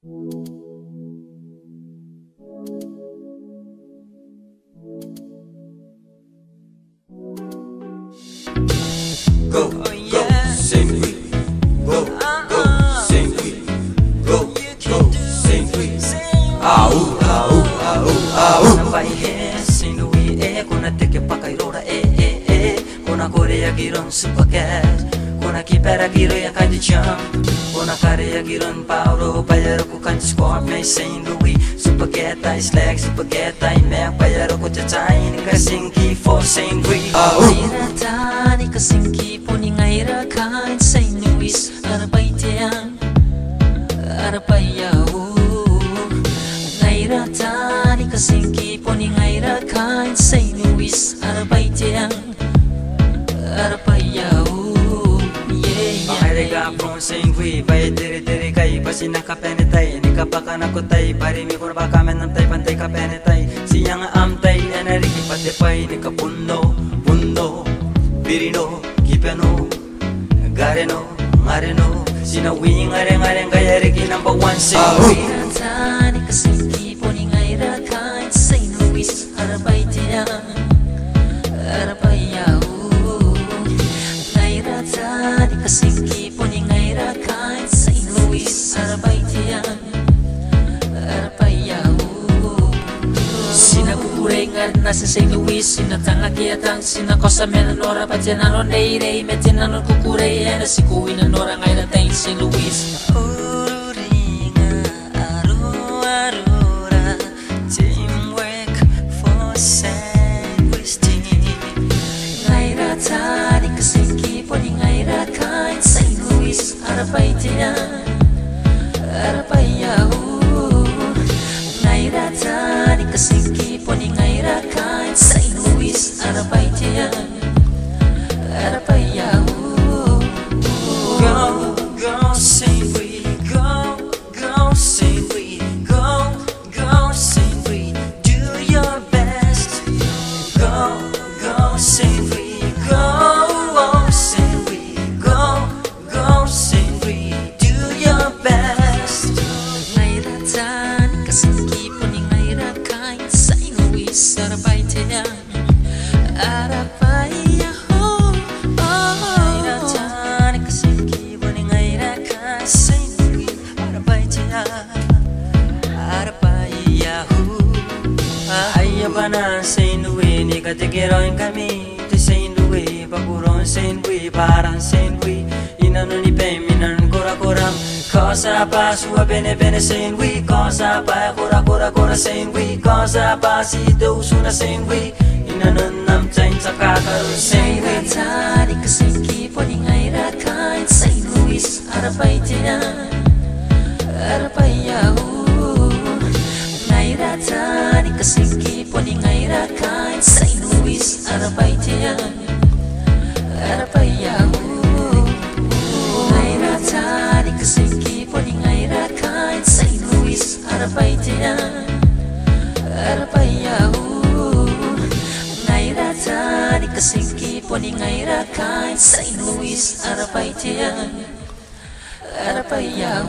Go, go, sing with. Go, go, sing with. Go, go, sing with. Au, au, au, au. Nambai he, sing with. Kuna teke pakairora kuna korea giron supercat. Kuna kipera giro ya kadicam. Kuna karea giron pauro bayar ko kan squad may Saint Louis. Supercat I slag, supercat I mac bayar ko chachain kasingki for Saint Louis. Irata ni kasingki po ni ngaira kain Saint Louis arapaytiang arapayaw. Ngairata ni kasingki po ni ngaira kain Saint Louis arapaytiang arapayaw. Makarega from Saint Louis bay diri kai pasina ka penetay ni kapakana ko tay pari mi kurba kamen nam tay pantay ka penetay siyang amtay energi pate pay ni kapuno pundo birino kipeno gareno mareno sina wing areng kaya rigi number 1 Saint Louis. Irata ni kasingki po ni ngaira kain Saint Louis arapaytiang arapayaw. Ngairata ni kasingki po ni ngaira kain Saint Louis arapaytiang arapayaw. Sinakukurengan nasa Saint Louis sinatanga kiatang sinakosa menanora patianano neirei metinano kukurei na sikuwi na nora ngaira tain Saint Louis. Ururinga aru-arura teamwork for Saint Louis team. Ngairata ni kasingki po ni ngaira kain Saint Louis arapaytiang arapayaw. Ngairata ni kasingki po ni ngaira kain Saint Louis arapaytiang arapayaw. Go, go, Saint Louis, go, go, Saint Louis, go, go, Saint Louis, do your best. Go, go, Saint Louis, go, oh, Saint Louis, go, go, Saint Louis, do your best. Ngairata ni kasingki po ni ngaira kain Saint Louis arapaytiang arapayaw. Ngairata ni kasingki po ni ngaira kain Saint Louis arapaytiang arapayaw. Ayabana Saint Louis ni katikiroin kami to Saint Louis paguron Saint Louis parang Saint Louis inano ni peminan kura-kurang cosa pa sua bene Saint Louis cosa pa kura Saint Louis cosa pa si dosu na Saint Louis inano nam chain sa kakaroon Saint Louis. Ngairata ni kasingki po ni ngaira kain Saint Louis arapaytiang arapayaw. Ngairata ni kasingki po ni ngaira kain Saint Louis arapaytiang arapayaw. Ngairata ni kasingki po ni ngaira kain Saint Louis arapaytiang arapayaw. Ngairata ni kasingki po ni ngaira kain Saint Louis arapaytiang arapayaw.